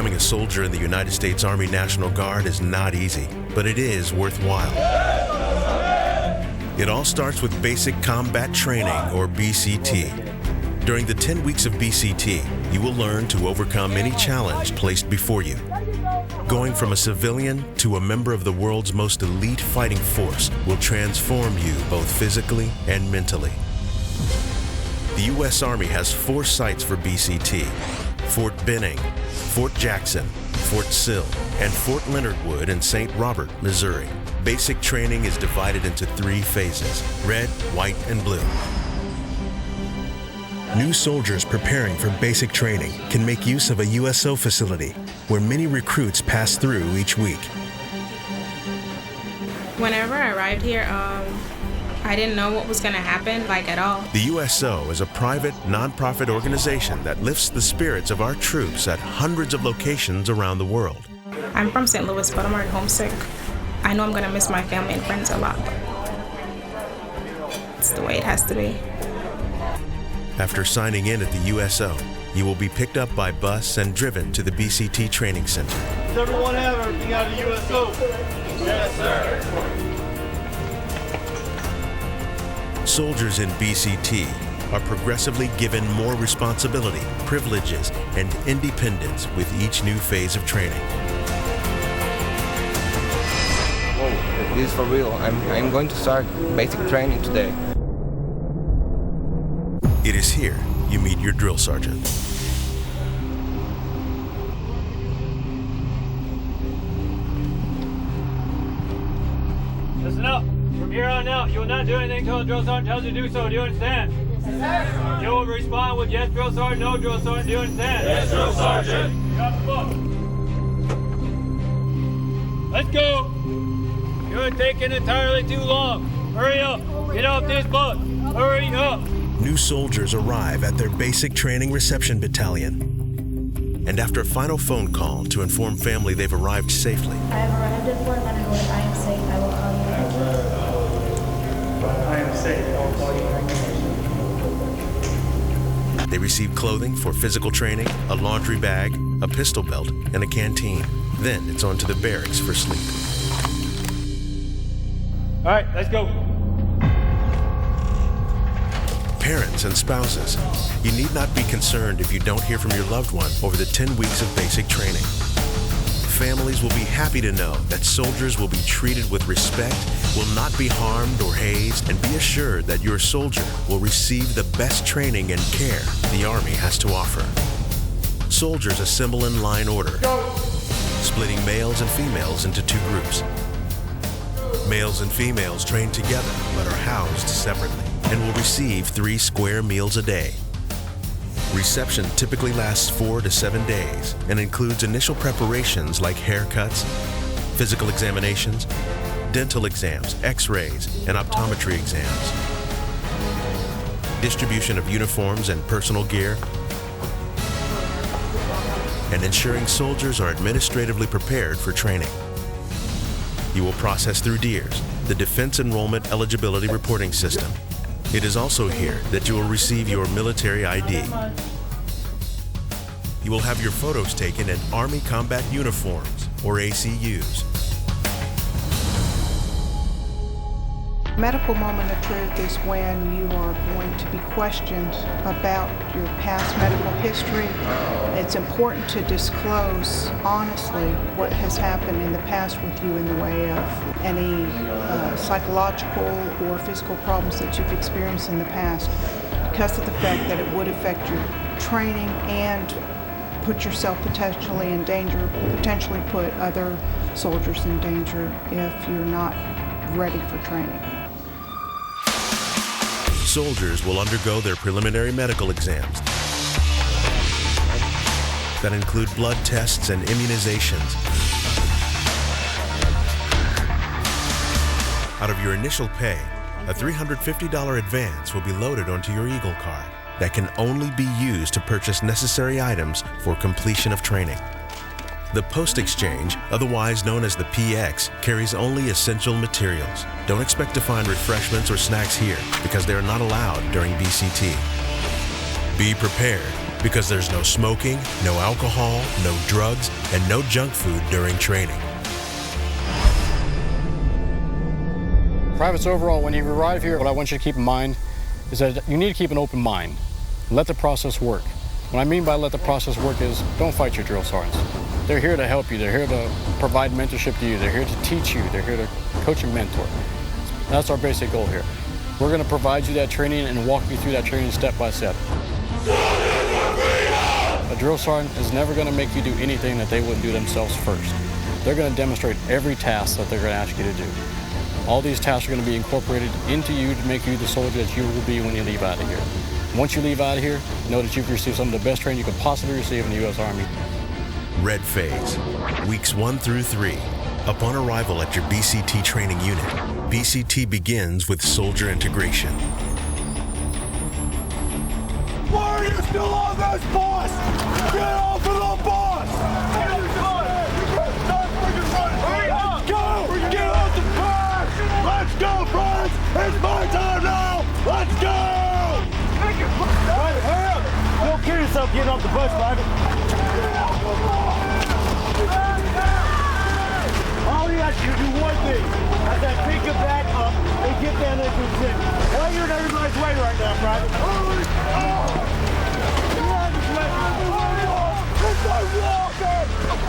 Becoming a soldier in the United States Army National Guard is not easy, but it is worthwhile. It all starts with Basic Combat Training, or BCT. During the 10 weeks of BCT, you will learn to overcome any challenge placed before you. Going from a civilian to a member of the world's most elite fighting force will transform you both physically and mentally. The U.S. Army has 4 sites for BCT: Fort Benning, Fort Jackson, Fort Sill, and Fort Leonard Wood in St. Robert, Missouri. Basic training is divided into 3 phases: red, white, and blue. New soldiers preparing for basic training can make use of a USO facility where many recruits pass through each week. Whenever I arrived here, I didn't know what was going to happen, at all. The USO is a private, non-profit organization that lifts the spirits of our troops at hundreds of locations around the world. I'm from St. Louis, but I'm already homesick. I know I'm going to miss my family and friends a lot. It's the way it has to be. After signing in at the USO, you will be picked up by bus and driven to the BCT Training Center. Does everyone have everything out of USO? Yes, sir. Soldiers in BCT are progressively given more responsibility, privileges, and independence with each new phase of training. Whoa, this is for real. I'm going to start basic training today. It is here you meet your drill sergeant. Listen up. From here on out, you will not do anything until the drill sergeant tells you to do so. Do you understand? Yes, sir. You will respond with yes, drill sergeant, no, drill sergeant. Do you understand? Yes, drill sergeant. You got the book. Let's go. You're taking entirely too long. Hurry up. Get off this bus. Hurry up. New soldiers arrive at their basic training reception battalion. And after a final phone call to inform family they've arrived safely, I have arrived at Fort Leonard Wood. I am safe. I will call you back. I am safe. I will call you back. they receive clothing for physical training, a laundry bag, a pistol belt, and a canteen. Then it's on to the barracks for sleep. All right, let's go. Parents and spouses, you need not be concerned if you don't hear from your loved one over the 10 weeks of basic training. Families will be happy to know that soldiers will be treated with respect, will not be harmed or hazed, and be assured that your soldier will receive the best training and care the Army has to offer. Soldiers assemble in line order, splitting males and females into 2 groups. Males and females train together but are housed separately and will receive 3 square meals a day. Reception typically lasts 4 to 7 days and includes initial preparations like haircuts, physical examinations, dental exams, x-rays, and optometry exams. Distribution of uniforms and personal gear, and ensuring soldiers are administratively prepared for training. You will process through DEERS, the Defense Enrollment Eligibility Reporting System. It is also here that you will receive your military ID. You will have your photos taken in Army Combat Uniforms, or ACUs. Medical moment of truth is when you are going to be questioned about your past medical history. It's important to disclose honestly what has happened in the past with you in the way of any psychological or physical problems that you've experienced in the past, because of the fact that it would affect your training and put yourself potentially in danger, potentially put other soldiers in danger if you're not ready for training. Soldiers will undergo their preliminary medical exams that include blood tests and immunizations. Out of your initial pay, a $350 advance will be loaded onto your Eagle card that can only be used to purchase necessary items for completion of training. The post-exchange, otherwise known as the PX, carries only essential materials. Don't expect to find refreshments or snacks here because they are not allowed during BCT. Be prepared Because there's no smoking, no alcohol, no drugs, and no junk food during training. Privates overall, when you arrive here, what I want you to keep in mind is that you need to keep an open mind. Let the process work. What I mean by let the process work is don't fight your drill sergeants. They're here to help you. They're here to provide mentorship to you. They're here to teach you. They're here to coach and mentor. That's our basic goal here. We're going to provide you that training and walk you through that training step by step. A drill sergeant is never going to make you do anything that they wouldn't do themselves first. They're going to demonstrate every task that they're going to ask you to do. All these tasks are going to be incorporated into you to make you the soldier that you will be when you leave out of here. Once you leave out of here, know that you've received some of the best training you could possibly receive in the U.S. Army. Red Phase, weeks 1 through 3. Upon arrival at your BCT training unit, BCT begins with soldier integration. Why are you still on this bus? Get off of the bus! Let's go! Get off the bus! Let's go, friends! It's my time now! Let's go! Private, hurry up! Don't kill yourself getting off the bus, Private. All you have to do one thing. I said pick it back up and get that into the city. Why you're in everybody's way right now, Private?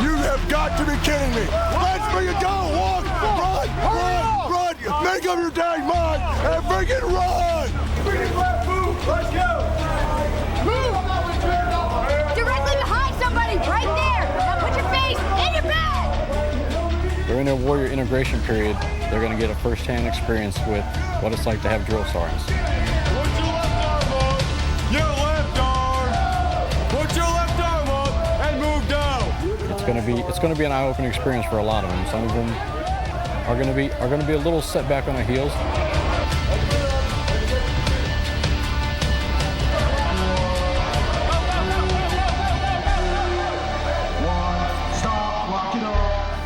You have got to be kidding me! Let's freaking go! Walk! Run! Run! Run! Make up your dang mind and freaking run! Let's go! Move! Directly behind somebody, right there! Now put your face in your bag! During their warrior integration period, they're going to get a first-hand experience with what it's like to have drill sergeants. Put your left arm up! Your left arm! Put your left arm up and move down! It's going to be an eye-opening experience for a lot of them. Some of them are going to be a little set back on their heels.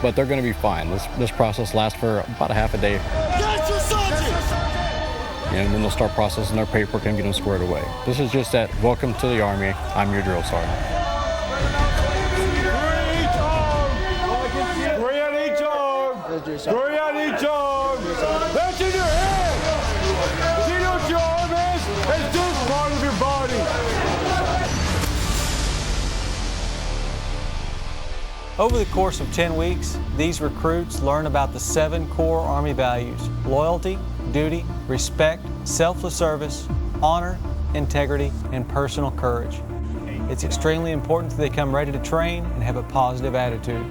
But they're going to be fine. This process lasts for about a half a day. That's your sergeant! And then they'll start processing their paperwork and get them squared away. This is just that, welcome to the Army, I'm your drill sergeant. Three on each arm! Three on each arm! That's in your head! See what your arm is? It's just part of your body! Over the course of 10 weeks, these recruits learn about the 7 core Army values: loyalty, duty, respect, selfless service, honor, integrity, and personal courage. It's extremely important that they come ready to train and have a positive attitude.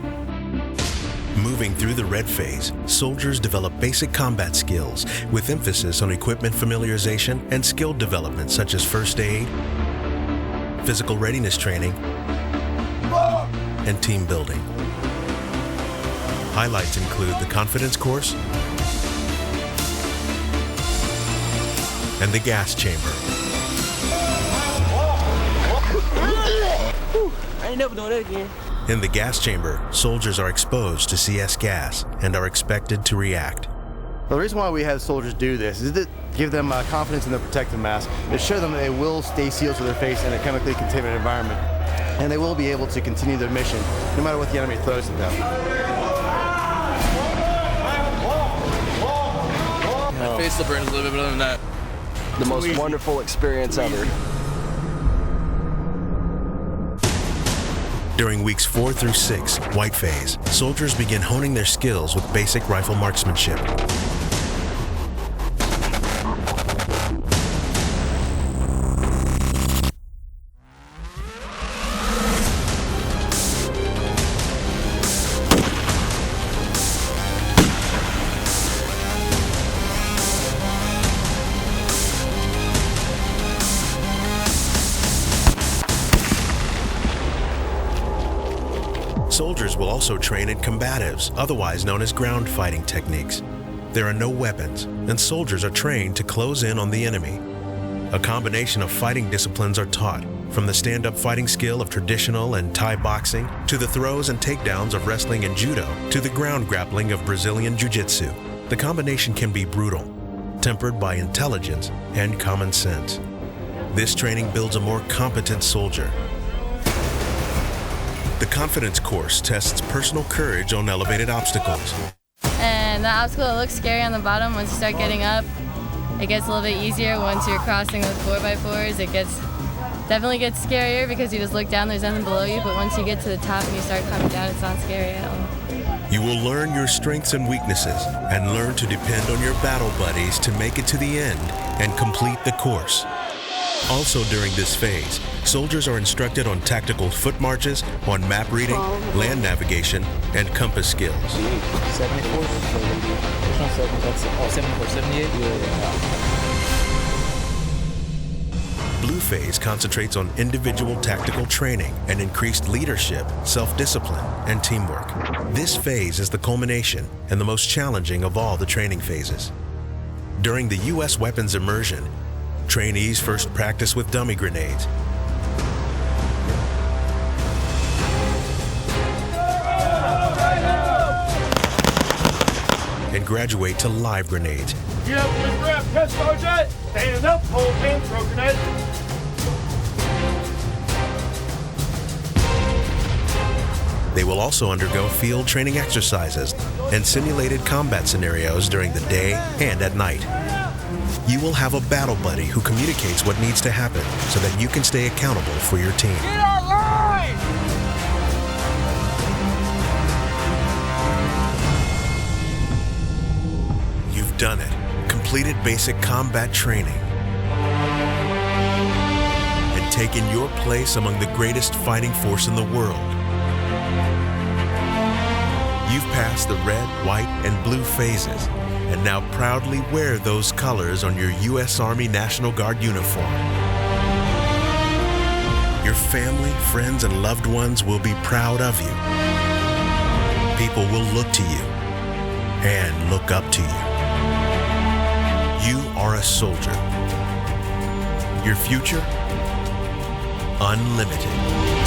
Moving through the Red Phase, soldiers develop basic combat skills with emphasis on equipment familiarization and skill development such as first aid, physical readiness training, and team building. Highlights include the confidence course and the gas chamber. I ain't never doing that again. In the gas chamber, soldiers are exposed to CS gas and are expected to react. The reason why we have soldiers do this is to give them confidence in their protective mask, to show them that they will stay sealed to their face in a chemically contaminated environment, and they will be able to continue their mission no matter what the enemy throws at them. My face still burns a little bit, but other than that, the most wonderful experience ever. During weeks 4 through 6, White Phase, soldiers begin honing their skills with basic rifle marksmanship. Soldiers will also train in combatives, otherwise known as ground fighting techniques. There are no weapons, and soldiers are trained to close in on the enemy. A combination of fighting disciplines are taught, from the stand-up fighting skill of traditional and Thai boxing, to the throws and takedowns of wrestling and judo, to the ground grappling of Brazilian jiu-jitsu. The combination can be brutal, tempered by intelligence and common sense. This training builds a more competent soldier The confidence course tests personal courage on elevated obstacles. And the obstacle looks scary on the bottom. Once you start getting up, it gets a little bit easier. Once you're crossing with 4x4s, it definitely gets scarier because you just look down, there's nothing below you, but once you get to the top and you start coming down, it's not scary at all. You will learn your strengths and weaknesses and learn to depend on your battle buddies to make it to the end and complete the course. Also during this phase, soldiers are instructed on tactical foot marches, on map reading, land navigation, and compass skills. 74? 74, 78? Blue phase concentrates on individual tactical training and increased leadership, self-discipline, and teamwork. This phase is the culmination and the most challenging of all the training phases. During the U.S. weapons immersion, trainees first practice with dummy grenades. And graduate to live grenades. Get up and grab, yes, Sergeant! Stand up, hold hands, throw grenade. They will also undergo field training exercises and simulated combat scenarios during the day and at night. You will have a battle buddy who communicates what needs to happen so that you can stay accountable for your team. Get our line! You've done it. Completed basic combat training and taken your place among the greatest fighting force in the world. You've passed the red, white, and blue phases and now proudly wear those colors on your U.S. Army National Guard uniform. Your family, friends, and loved ones will be proud of you. People will look to you and look up to you. You are a soldier. Your future, unlimited.